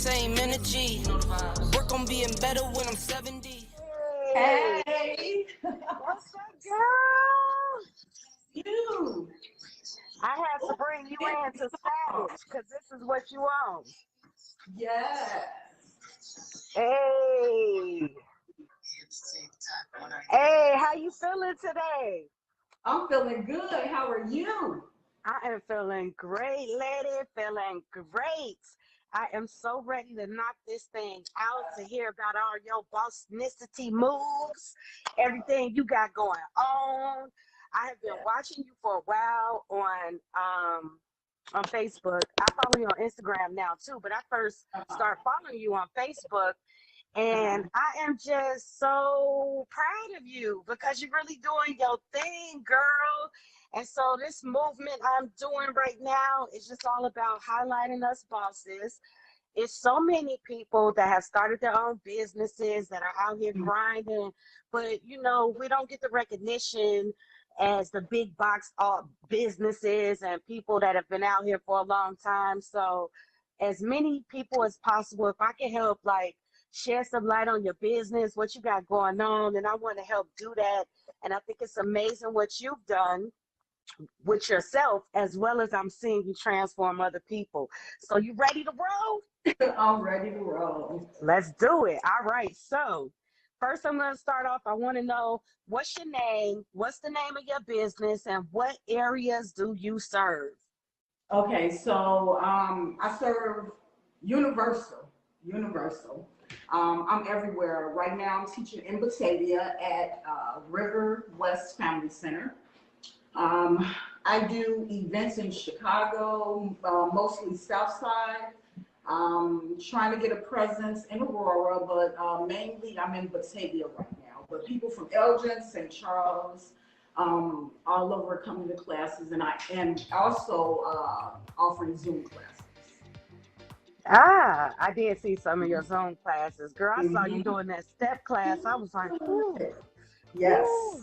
same energy. Work on being better when I'm 70. Hey, What's up, girl? you. I had to bring you in to Savage because this is what you own. Yes. Hey, hey, how you feeling today? I'm feeling good. How are you? I am feeling great, lady. Feeling great. I am so ready to knock this thing out to hear about all your bossnicity moves, everything you got going on. I have been watching you for a while on Facebook. I follow you on Instagram now too, but I first started following you on Facebook, and I am just so proud of you because you're really doing your thing, girl. And so this movement I'm doing right now is just all about highlighting us bosses. It's so many people that have started their own businesses that are out here grinding, but we don't get the recognition as the big box businesses and people that have been out here for a long time. So as many people as possible, if I can help like share some light on your business, what you got going on, and I want to help do that. And I think it's amazing what you've done with yourself as well as I'm seeing you transform other people. So you ready to roll? I'm ready to roll. Let's do it. All right. So first I'm going to start off. I want to know what's your name, what's the name of your business, and what areas do you serve? Okay, so I serve Universal. Universal. I'm everywhere. Right now I'm teaching in Batavia at River West Family Center. I do events in Chicago, mostly South Side. Trying to get a presence in Aurora, but mainly I'm in Batavia right now. But people from Elgin, St. Charles, all over are coming to classes, and I am also offering Zoom classes. Ah, I did see some of your Zoom classes. Girl, I saw you Mm-hmm. doing that step class. I was like, ooh, Yes. ooh.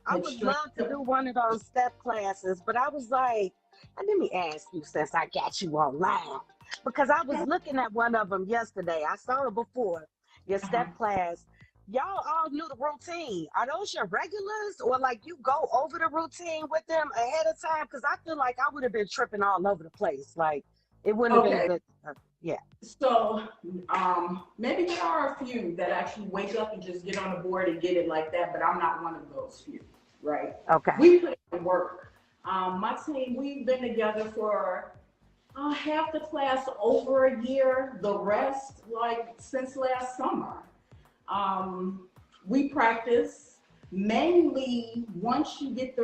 I would Extreme. love to do one of those step classes, but I was like, let me ask you since I got you online. Because I was looking at one of them yesterday. I saw it before, your Uh-huh. step class. Y'all all knew the routine. Are those your regulars or like you go over the routine with them ahead of time? Because I feel like I would have been tripping all over the place. Like it wouldn't have been a Okay. good, yeah. So maybe there are a few that actually wake up and just get on the board and get it like that, but I'm not one of those few, right? Okay. We put in work. My team, we've been together for half the class over a year, the rest like since last summer. Um, we practice mainly once you get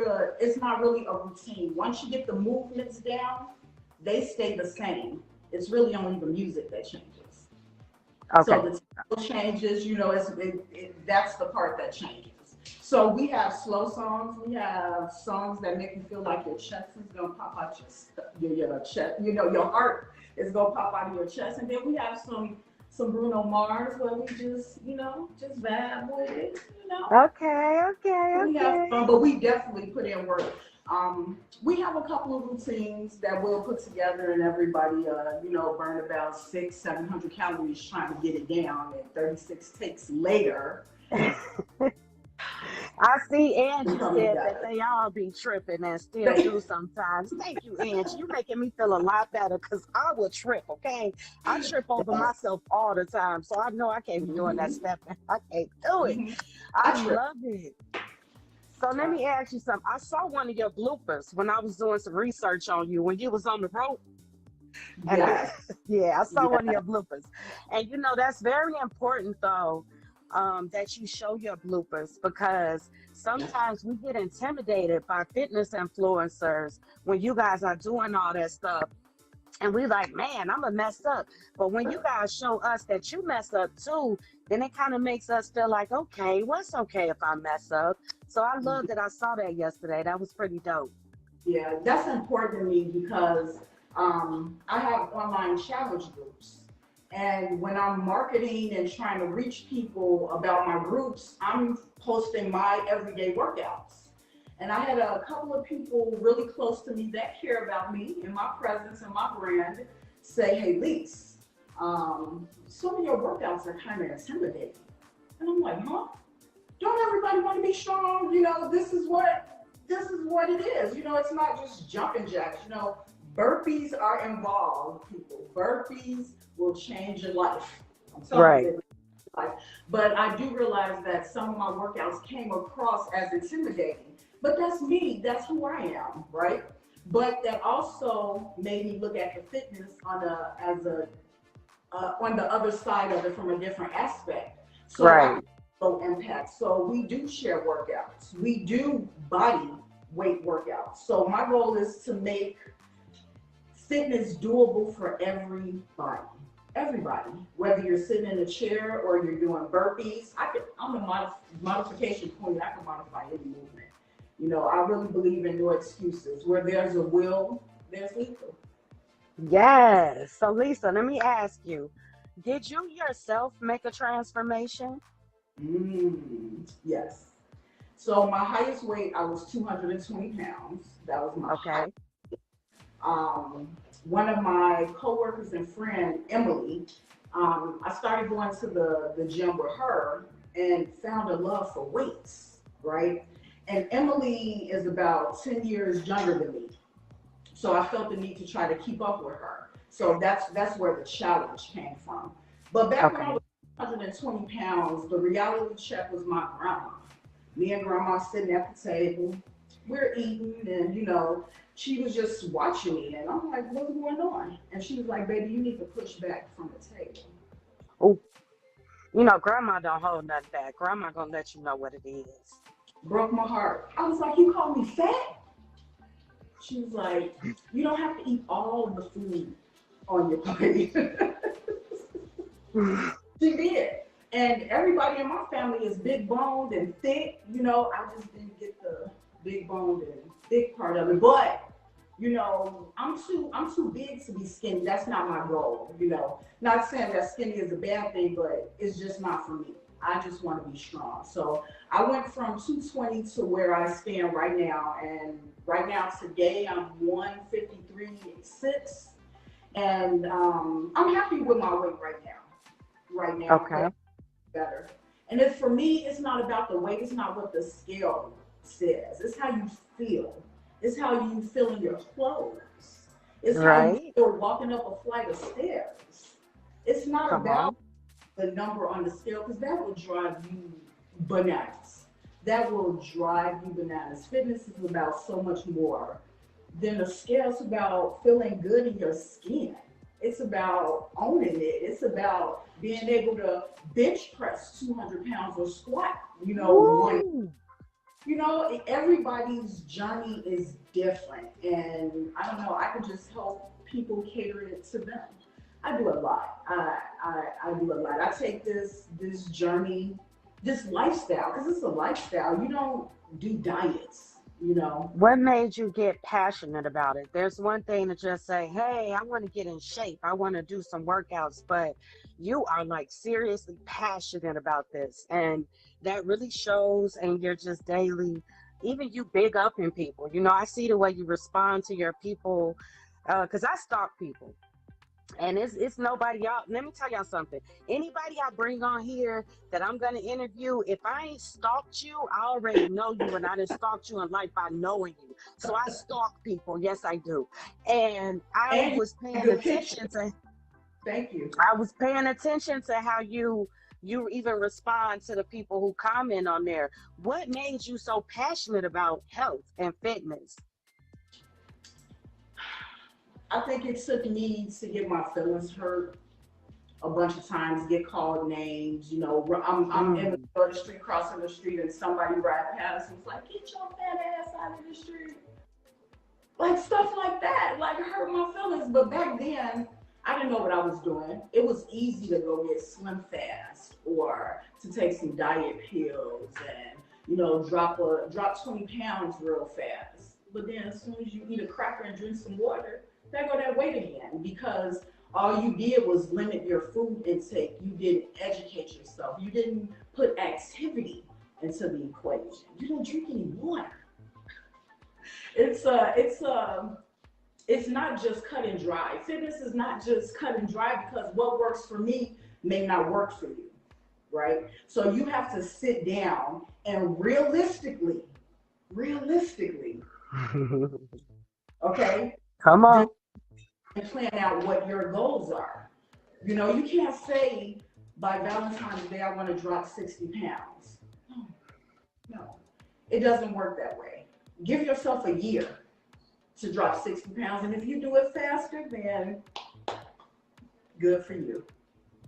it's not really a routine. Once you get the movements down, they stay the same. It's really only the music that changes. So Okay. the tempo changes, that's the part that changes. So we have slow songs. We have songs that make you feel like your chest is gonna pop out your chest. Your heart is gonna pop out of your chest. And then we have some Bruno Mars where we just vibe with it. Okay. Okay. We have Okay. fun, but we definitely put in work. We have a couple of routines that we'll put together, and everybody, burn about 600-700 calories trying to get it down, and 36 takes later. I see We Angie come said that together. they all be tripping and still do sometimes. Thank you, Angie. You making me feel a lot better because I will trip, okay? I trip over myself all the time. So I know I can't be doing that Mhm. step. I can't do it. Mhm. I I trip. love it. So let me ask you something. I saw one of your bloopers when I was doing some research on you when you was on the road. And Yes. yeah, I saw Yes. one of your bloopers. And that's very important though, that you show your bloopers because sometimes we get intimidated by fitness influencers when you guys are doing all that stuff. And we like, man, I'm gonna mess up. But when you guys show us that you mess up too, then it kind of makes us feel like, okay, well, it's okay if I mess up. So I love that I saw that yesterday. That was pretty dope. Yeah, that's important to me because I have online challenge groups. And when I'm marketing and trying to reach people about my groups, I'm posting my everyday workouts. And I had a couple of people really close to me that care about me and my presence and my brand say, hey, Lise, some of your workouts are kind of intimidating. And I'm like, huh? Don't everybody want to be strong? You know, this is what it is. You know, it's not just jumping jacks. You know, burpees are involved, people. Burpees will change your life. I'm telling you, life. But I do realize that some of my workouts came across as intimidating. But that's me. That's who I am, right? But that also made me look at the fitness on the other side of it from a different aspect. So Right. impact. So we do share workouts. We do body weight workouts. So my goal is to make fitness doable for everybody. Everybody, whether you're sitting in a chair or you're doing burpees, I'm a modification queen. I can modify any movement. You know, I really believe in no excuses. Where there's a will, there's lethal. Yes. So Lisa, let me ask you, did you yourself make a transformation? Yes. So my highest weight, I was 220 pounds. That was my height. Okay. um, One of my coworkers and friend, Emily, I started going to the gym with her and found a love for weights, right? And Emily is about 10 years younger than me. So I felt the need to try to keep up with her. So that's where the challenge came from. But back when I Okay. was 120 pounds, the reality check was my grandma. Me and grandma sitting at the table, we're eating, and you know, she was just watching me, and I'm like, what's going on? And she was like, baby, you need to push back from the table. Oh, you know, grandma don't hold nothing back. Grandma gonna let you know what it is. Broke my heart. I was like, you call me fat? She was like, you don't have to eat all of the food on your plate. She did. And everybody in my family is big boned and thick. You know, I just didn't get the big boned and thick part of it. But, you know, I'm too big to be skinny. That's not my goal. You know, not saying that skinny is a bad thing, but it's just not for me. I just want to be strong. So I went from 220 to where I stand right now. And right now, today, I'm 153.6. And I'm happy with my weight right now. Right now, Okay. better. And it's for me, it's not about the weight, it's not what the scale says. It's how you feel. It's how you feel in your clothes. It's how you Right. feel walking up a flight of stairs. It's not Come about on. the number on the scale because that will drive you bananas. That will drive you bananas. Fitness is about so much more than the scale. It's about feeling good in your skin. It's about owning it. It's about being able to bench press 200 pounds or squat, you know, one. Woo. You know, everybody's journey is different. And I don't know, I can just help people cater it to them. I do a lot. I do a lot. I take this journey, this lifestyle, because it's a lifestyle. You don't do diets, you know. What made you get passionate about it? There's one thing to just say, hey, I want to get in shape. I want to do some workouts, but you are like seriously passionate about this. And that really shows in your just daily, even you big up in people. You know, I see the way you respond to your people, because I stalk people. And it's nobody y'all. Let me tell y'all something. Anybody I bring on here that I'm gonna interview, if I ain't stalked you, I already know you, and I done stalked you in life by knowing you. So I stalk people. Yes, I do. And I And you was have paying good picture. attention to. Thank you. I was paying attention to how you even respond to the people who comment on there. What made you so passionate about health and fitness? I think it took me to get my feelings hurt a bunch of times, get called names. You know, I'm in the Mm. middle of the street, crossing the street, and somebody right past me was like, "Get your fat ass out of the street." Like stuff like that, like hurt my feelings. But back then, I didn't know what I was doing. It was easy to go get Slim Fast or to take some diet pills and you know drop 20 pounds real fast. But then as soon as you eat a cracker and drink some water, there go that weight again because all you did was limit your food intake. You didn't educate yourself. You didn't put activity into the equation. You don't drink any water. It's it's not just cut and dry. Fitness is not just cut and dry because what works for me may not work for you, right? So you have to sit down and realistically, okay, Come do on. and plan out what your goals are. You know, you can't say by Valentine's Day I want to drop 60 pounds. No, no, it doesn't work that way. Give yourself a year to drop 60 pounds, and if you do it faster, then good for you.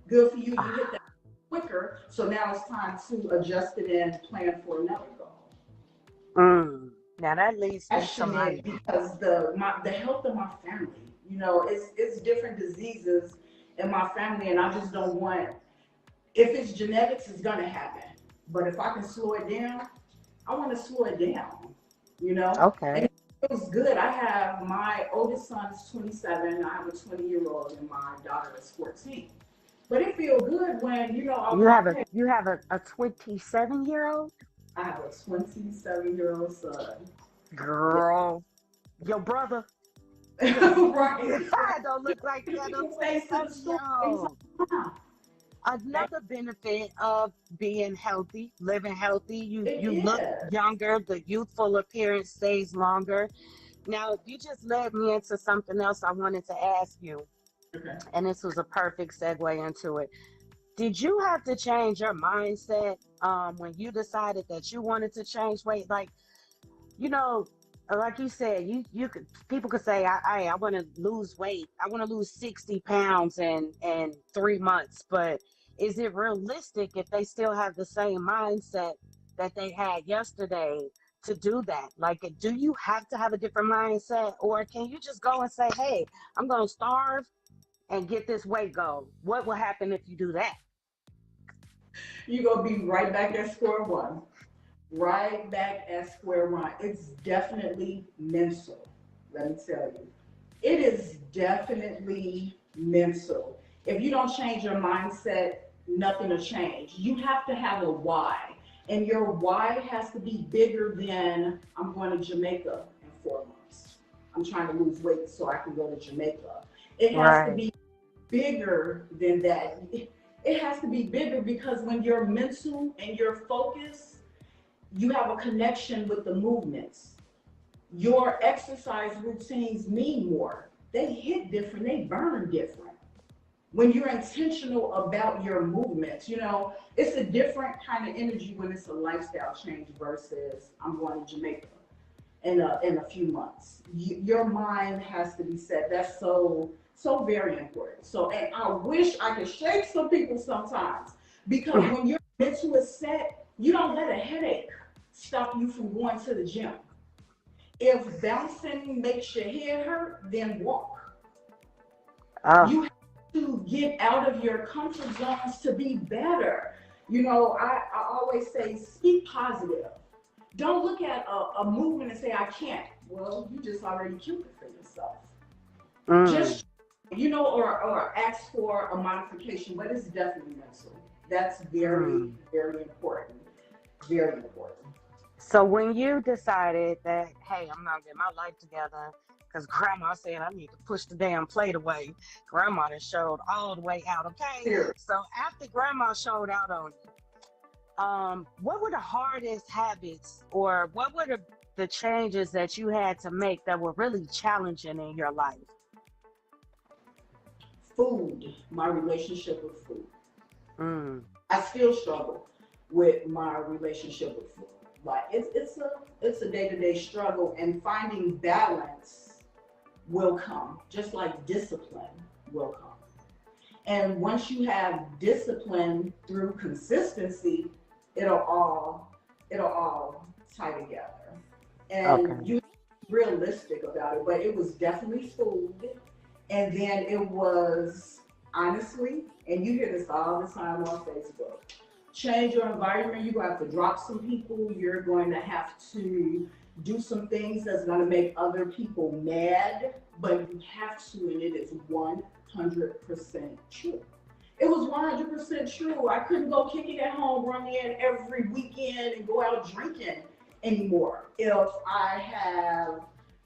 Good for you. You hit that quicker. So now it's time to adjust it and plan for another goal. Now that leads me to my Passionate because the health of my family. You know, it's different diseases in my family, and I just don't want. If it's genetics, it's gonna happen. But if I can slow it down, I want to slow it down. You know, and okay. it feels good. I have my oldest son is 27. I have a 20-year-old, and my daughter is 14. But it feels good when I'm like, hey, You have a 27-year-old I have a 27-year-old son. Yeah. girl. Your brother. Right. I don't look like that. A People face to the story. 27-year-old. Yeah. Another benefit of being healthy, living healthy, It you look is. younger, the youthful appearance stays longer. Now, you just led me into something else I wanted to ask you, Okay. and this was a perfect segue into it. Did you have to change your mindset when you decided that you wanted to change weight? Like, you know, like you said, you could people could say, I want to lose weight. I want to lose 60 pounds in 3 months. But is it realistic if they still have the same mindset that they had yesterday to do that? Like, do you have to have a different mindset, or can you just go and say, hey, I'm going to starve and get this weight goal? What will happen if you do that? You're going to be right back at square one. Right back at square one. It's definitely mental. Let me tell you. It is definitely mental. If you don't change your mindset, nothing will change. You have to have a why. And your why has to be bigger than I'm going to Jamaica in 4 months. I'm trying to lose weight so I can go to Jamaica. It has to Right. be bigger than that. It has to be bigger because when you're mental and you're focused, you have a connection with the movements. Your exercise routines mean more. They hit different, they burn different. When you're intentional about your movements, it's a different kind of energy when it's a lifestyle change versus I'm going to Jamaica in a few months. Your mind has to be set. That's so very important. So, and I wish I could shake some people sometimes because when your mental is set, you don't let a headache stop you from going to the gym. If bouncing makes your head hurt, then walk. Oh, You have to get out of your comfort zones to be better. I always say speak positive. Don't look at a movement and say, I can't. Well, you just already killed it for yourself. mm. Just, or ask for a modification, but it's definitely mental. That's very, Mm. very important. Very important. So when you decided that, hey, I'm not getting my life together because grandma said I need to push the damn plate away, grandma done showed all the way out, okay? Here. So after grandma showed out on you, what were the hardest habits or what were the changes that you had to make that were really challenging in your life? Food, my relationship with food. Mm. I still struggle with my relationship with food. Like it's a day-to-day struggle, and finding balance will come, just like discipline will come. And once you have discipline through consistency, it'll all tie together. Okay. And you realistic about it, but it was definitely food. And then it was honestly, and you hear this all the time on Facebook, change your environment. You're going to have to drop some people. You're going to have to do some things that's going to make other people mad, but you have to, and it is 100% true. It was 100% true. I couldn't go kick it at home, run in every weekend and go out drinking anymore. If I have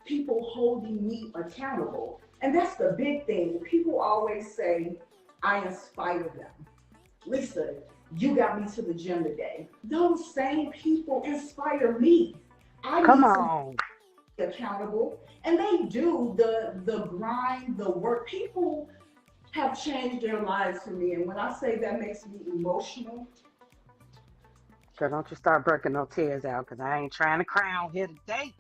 people holding me accountable. And that's the big thing. People always say, I inspire them. Listen, you got me to the gym today. Those same people inspire me. I Come need some on. accountable. And they do the grind, the work. People have changed their lives for me. And when I say that makes me emotional, Girl, don't you start breaking no tears out, because I ain't trying to cry on here today.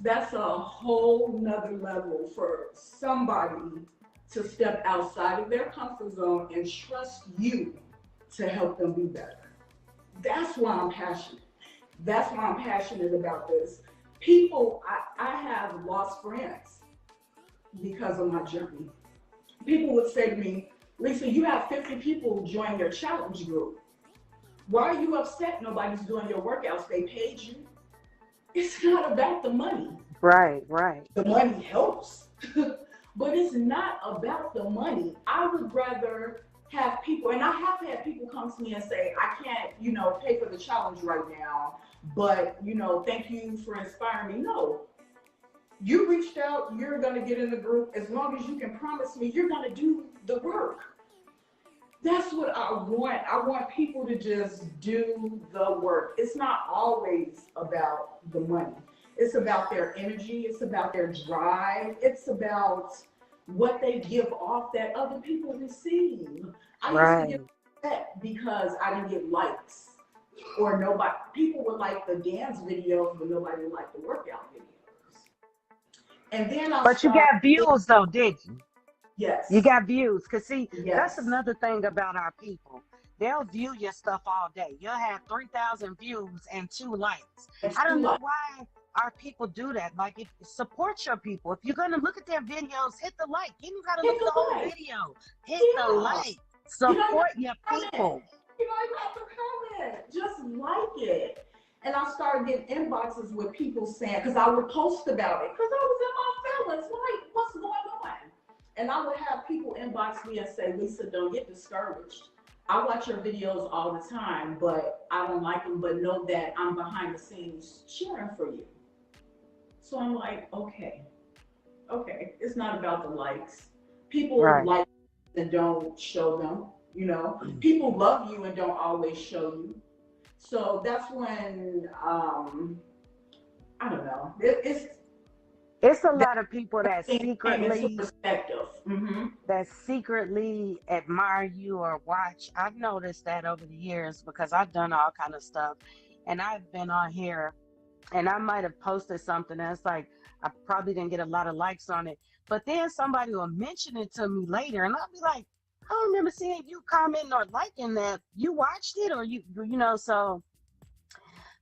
that's a whole nother level for somebody to step outside of their comfort zone and trust you to help them be better. That's why I'm passionate. That's why I'm passionate about this. People, I have lost friends because of my journey. People would say to me, Lisa, you have 50 people join your challenge group. Why are you upset nobody's doing your workouts? They paid you. It's not about the money. Right, right. The money helps, but it's not about the money. I would rather have people, and I have had people come to me and say, I can't, pay for the challenge right now, but, thank you for inspiring me. No, you reached out, you're going to get in the group. As long as you can promise me you're going to do the work. That's what I want. I want people to just do the work. It's not always about the money. It's about their energy. It's about their drive. It's about what they give off that other people receive. I used to get upset because I didn't get likes, or nobody. People would like the dance videos, but nobody would like the workout videos. And then But you got views though, did you? Yes. You got views. Because see, Yes. that's another thing about our people. They'll view your stuff all day. You'll have 3,000 views and 2 likes. I don't know why our people do that. Like, if support your people. If you're going to look at their videos, hit the like. You don't got to look at the whole video. Hit the like. Support your people. You don't even have to comment. Just like it. And I started getting inboxes with people saying, because I would post about it, because I was in my feelings, like, what's going on? And I would have people inbox me and say, Lisa, don't get discouraged. I watch your videos all the time, but I don't like them, but know that I'm behind the scenes cheering for you. So I'm like, okay, it's not about the likes. People like and don't show them, People love you and don't always show you. So that's when, I don't know, it's a lot of people that secretly admire you or watch. I've noticed that over the years because I've done all kind of stuff, and I've been on here, and I might have posted something that's like, I probably didn't get a lot of likes on it, but then somebody will mention it to me later, and I'll be like, I don't remember seeing you commenting or liking that. You watched it, or so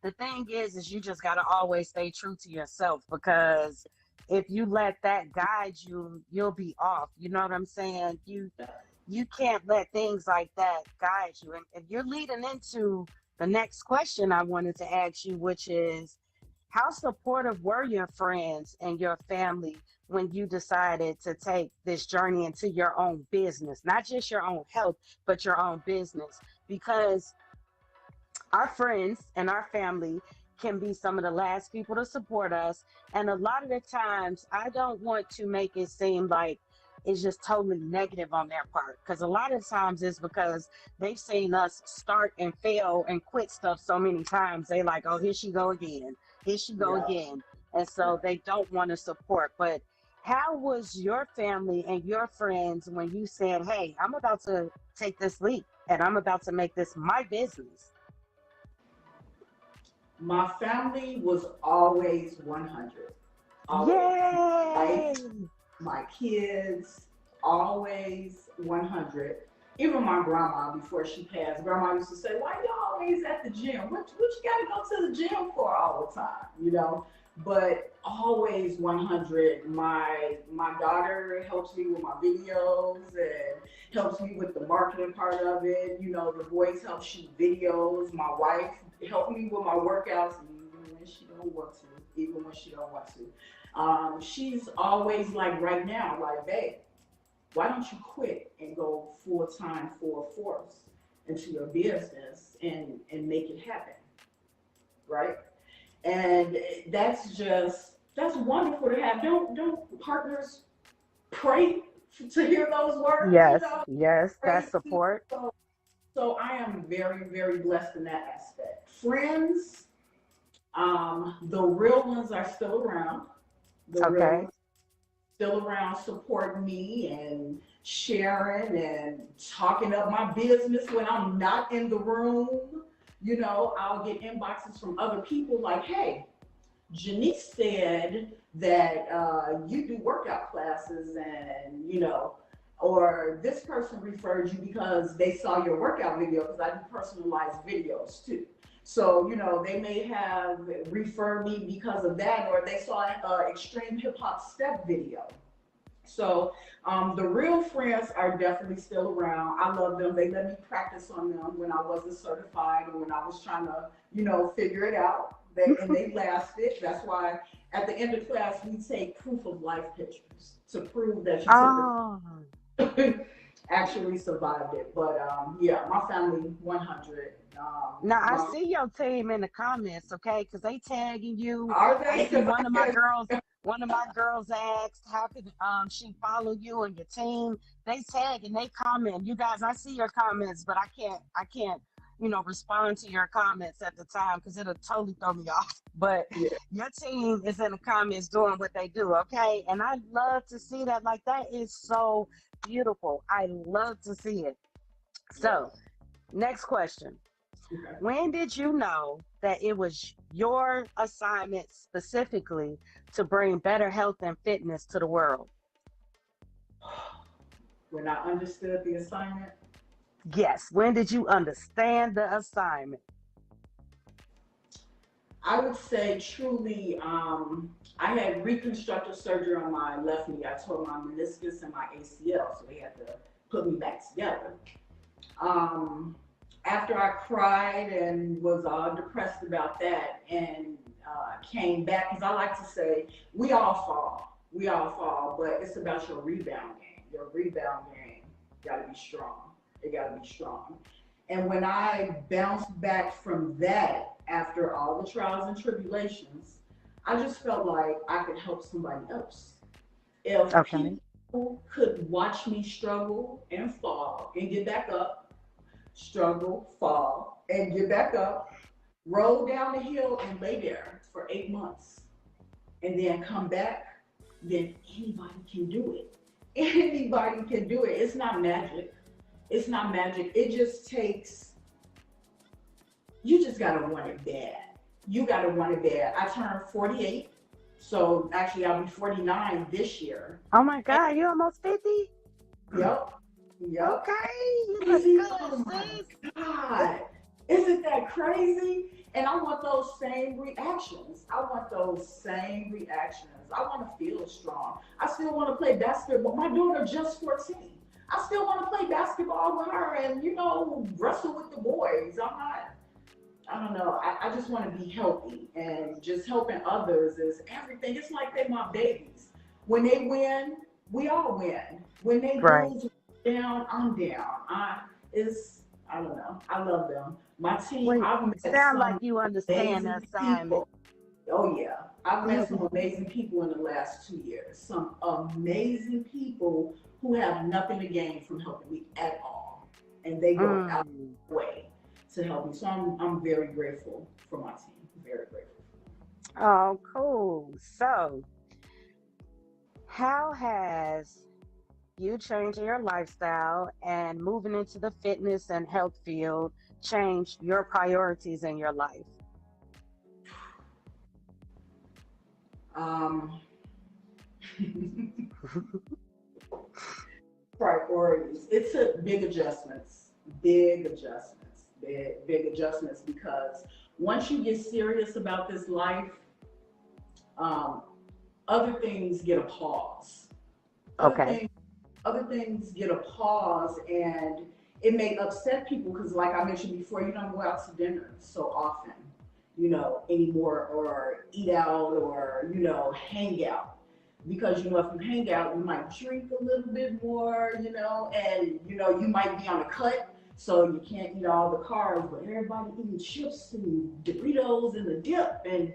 the thing is you just got to always stay true to yourself, because if you let that guide you, you'll be off. You know what I'm saying? You can't let things like that guide you. And you're leading into the next question I wanted to ask you, which is, how supportive were your friends and your family when you decided to take this journey into your own business? Not just your own health, but your own business. Because our friends and our family can be some of the last people to support us. And a lot of the times, I don't want to make it seem like it's just totally negative on their part. Because a lot of times it's because they've seen us start and fail and quit stuff so many times. They like, oh, here she go again. Here she go again. And so they don't want to support. But how was your family and your friends when you said, hey, I'm about to take this leap and I'm about to make this my business? My family was always 100. Always. Yay! My kids, always 100. Even my grandma, before she passed, grandma used to say, why you always at the gym? What you gotta go to the gym for all the time, But always 100. My daughter helps me with my videos and helps me with the marketing part of it. The boys help shoot videos. My wife helped me with my workouts, even when she don't want to. She's always like, right now, like, babe, why don't you quit and go full time for a force into your business and make it happen, right? And that's just That's wonderful to have. Don't partners pray to hear those words, you Yes, know? yes, Praise that's people. support. So I am very, very blessed in that aspect. Friends, the real ones are still around. The real Okay. ones still around supporting me and sharing and talking up my business when I'm not in the room. You know, I'll get inboxes from other people like, hey, Janice said that you do workout classes and, you know, or this person referred you because they saw your workout video because I do personalized videos too. So, you know, they may have referred me because of that, or they saw an extreme hip hop step video. So the real friends are definitely still around. I love them. They let me practice on them when I wasn't certified or when I was trying to, you know, figure it out. They lasted. That's why at the end of class we take proof of life pictures to prove that you took Oh, the actually survived it. But yeah, my family 100. now I My, see your team in the comments, okay? Because they tagging you. are I they? see Because I guess one of my girls asked, how could she follow you and your team? They tag and they comment. You guys, I see your comments, but I can't, respond to your comments at the time because it'll totally throw me off. But yeah, your team is in the comments doing what they do, okay? And I love to see that. Like that is so beautiful. I love to see it. yeah. So, next question. Okay. When did you know that it was your assignment specifically to bring better health and fitness to the world? When I understood the assignment, Yes. When did you understand the assignment? I would say truly, I had reconstructive surgery on my left knee. I tore my meniscus and my ACL, so they had to put me back together. Um, After I cried and was all depressed about that and came back, because I like to say, we all fall, but it's about your rebound game. Your rebound game got to be strong. It got to be strong. And when I bounced back from that after all the trials and tribulations, I just felt like I could help somebody else. If Okay. people could watch me struggle and fall and get back up, struggle, fall, and get back up, roll down the hill and lay there for 8 months, and then come back, then anybody can do it. Anybody can do it. It's not magic. It's not magic. It just takes, you just gotta want it bad. You gotta want it bad. I turned 48, so actually I'll be 49 this year. Oh my And God, you almost 50? yep, yep. Okay, you look Crazy. good, Oh my sis. God. Isn't that crazy? And I want those same reactions. I want those same reactions. I want to feel strong. I still want to play basketball. My daughter just 14. I still want to play basketball with her and, you know, wrestle with the boys. I'm not, I don't know. I just want to be healthy and just helping others is everything. It's like they're my babies. When they win, we all win. When they Right. lose, down, I'm down. I don't know. I love them. My team, Well, I've it met sounds like some you understand the amazing assignment. people. Oh yeah. I've met Mhm. some amazing people in the last 2 years. Some amazing people who have nothing to gain from helping me at all. And they go out of Mm. their way to help me. So I'm very grateful for my team. Very grateful. Oh, cool. So, how has you changing your lifestyle and moving into the fitness and health field changed your priorities in your life? Um, Priorities. It took big adjustments because once you get serious about this life, um, other things get a pause. Other Okay. things, other things get a pause, and it may upset people because, like I mentioned before, you don't go out to dinner so often, you know, anymore, or eat out, or hang out. Because if you hang out, you might drink a little bit more, and you might be on a cut, so you can't eat all the carbs. But everybody eating chips and Doritos and the dip, and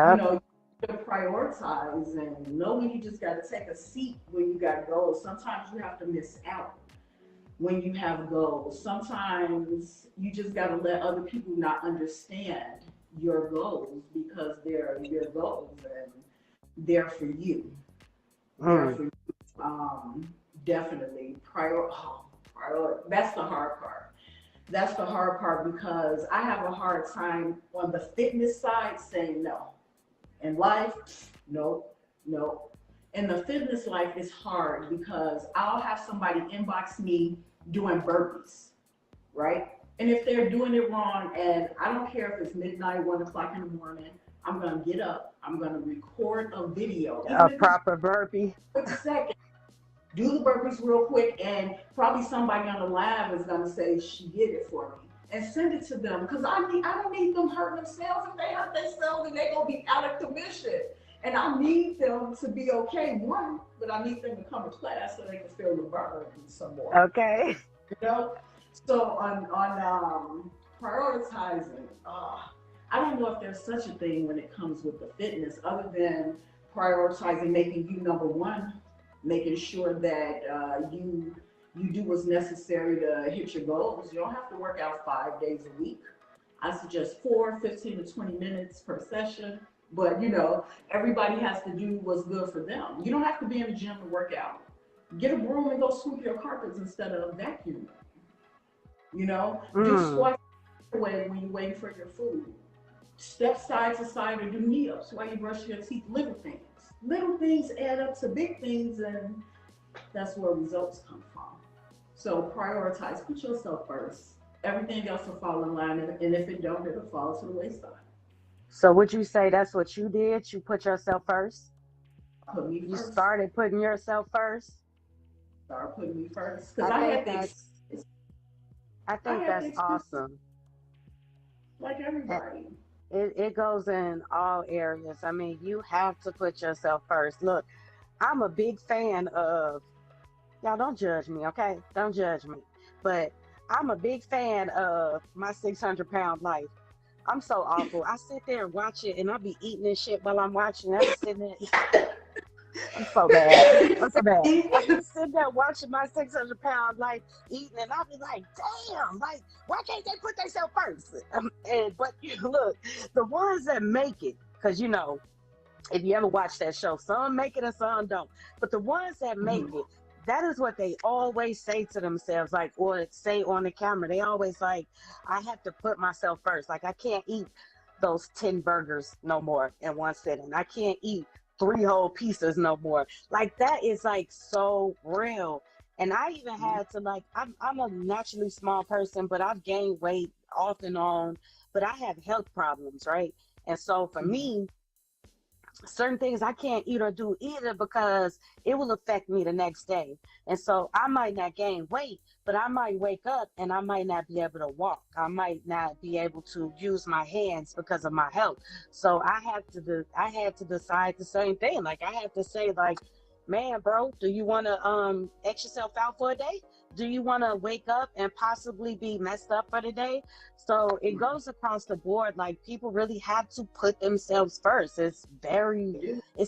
you Yep. know to prioritize and know when you just got to take a seat when you got goals. Sometimes you have to miss out when you have goals. Sometimes you just got to let other people not understand your goals because they're your goals and they're for you. They're for you. Definitely that's the hard part. That's the hard part because I have a hard time on the fitness side saying no. In life, no, no. In the fitness life, it's hard because I'll have somebody inbox me doing burpees, right? And if they're doing it wrong, and I don't care if it's midnight, 1 o'clock in the morning, I'm gonna get up, I'm gonna record a video, A even if it's proper burpee. a quick second, do the burpees real quick, and probably somebody on the lab is gonna say she did it for me. And send it to them because I don't need them hurting themselves. If they hurt themselves, then they're gonna be out of commission. And I need them to be okay, one, but I need them to come to class so they can feel the burn some more. Okay. You know? So on prioritizing, I don't know if there's such a thing when it comes with the fitness, other than prioritizing making you number one, making sure that you do what's necessary to hit your goals. You don't have to work out 5 days a week. I suggest 15 to 20 minutes per session. But everybody has to do what's good for them. You don't have to be in the gym to work out. Get a broom and go sweep your carpets instead of vacuuming. Do squats away when you're waiting for your food. Step side to side or do knee ups while you brush your teeth. Little things. Little things add up to big things, and that's where results come from. So prioritize, put yourself first. Everything else will fall in line, and if it don't, it'll fall to the wayside. So would you say that's what you did? You put yourself first? Put me You first. started putting yourself first? Start putting me first. Because I I think had that's things I think that's awesome. like everybody. It goes in all areas. I mean, you have to put yourself first. Look, I'm a big fan of, y'all don't judge me, okay? Don't judge me. But I'm a big fan of my 600-pound life. I'm so awful. I sit there and watch it, and I'll be eating this shit while I'm watching. I be sitting there. I'm so bad. I'm so bad. I be sitting there watching my 600-pound life eating, and I'll be like, damn, like, why can't they put themselves first? But look, the ones that make it, because if you ever watch that show, some make it and some don't. But the ones that make it, that is what they always say to themselves, like, or say on the camera. They always like, I have to put myself first. Like, I can't eat those 10 burgers no more in one sitting. I can't eat 3 whole pieces no more. Like, that is like so real. And I even had to, like, I'm a naturally small person, but I've gained weight off and on, but I have health problems, right? And so for me, certain things I can't eat or do either because it will affect me the next day. And so I might not gain weight, but I might wake up and I might not be able to walk. I might not be able to use my hands because of my health. So I had to decide the same thing. Like, I had to say, like, man, bro, do you want to X yourself out for a day? Do you want to wake up and possibly be messed up for the day? So it goes across the board. Like, people really have to put themselves first. It's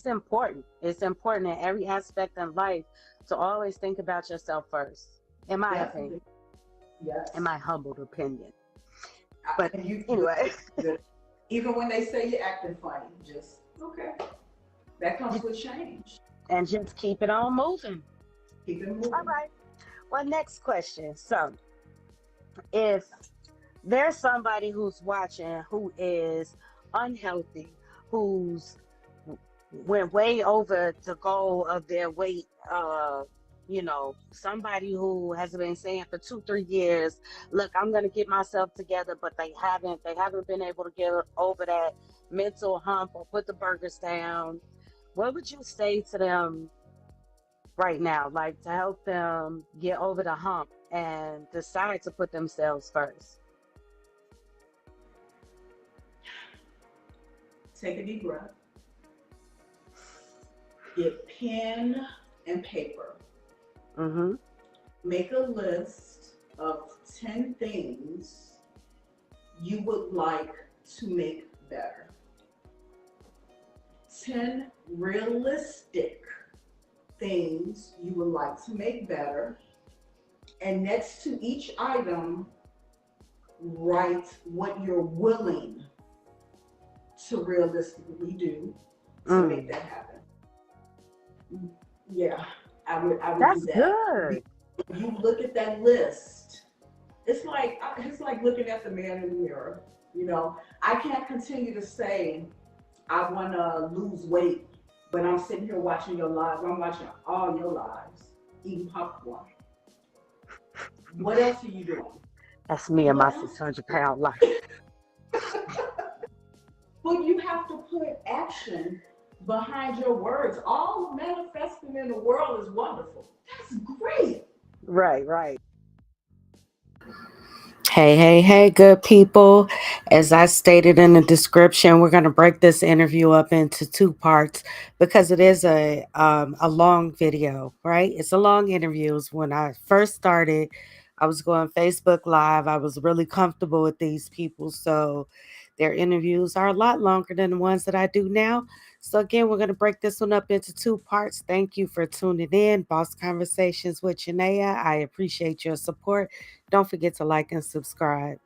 important. It's important in every aspect of life to always think about yourself first, in my opinion. Yes. In my humble opinion. But you, anyway. Even when they say you're acting funny, just, okay. That comes with change. And just keep it on moving. Keep it moving. All right. Well, next question. So, if there's somebody who's watching who is unhealthy, who's went way over the goal of their weight, somebody who has been saying for 2-3 years, look, I'm going to get myself together, but they haven't been able to get over that mental hump or put the burgers down. What would you say to them right now, like, to help them get over the hump and decide to put themselves first? Take a deep breath. Get pen and paper. Make a list of 10 things you would like to make better. 10 realistic things you would like to make better. And next to each item, write what you're willing to realistically do to make that happen. Yeah, I would That's do that. good. When you look at that list, it's like looking at the man in the mirror. You know, I can't continue to say I want to lose weight when I'm sitting here watching your lives. I'm watching all your lives, eating popcorn. What else are you doing? That's me and What my else? 600-pound life. But you have to put action behind your words. All manifesting in the world is wonderful. That's great. Right. Hey, good people. As I stated in the description, we're going to break this interview up into two parts because it is a long video, right? It's a long interview. When I first started, I was going Facebook Live. I was really comfortable with these people, so their interviews are a lot longer than the ones that I do now. So again, we're going to break this one up into two parts. Thank you for tuning in. Boss Conversations with Janeah. I appreciate your support. Don't forget to like and subscribe.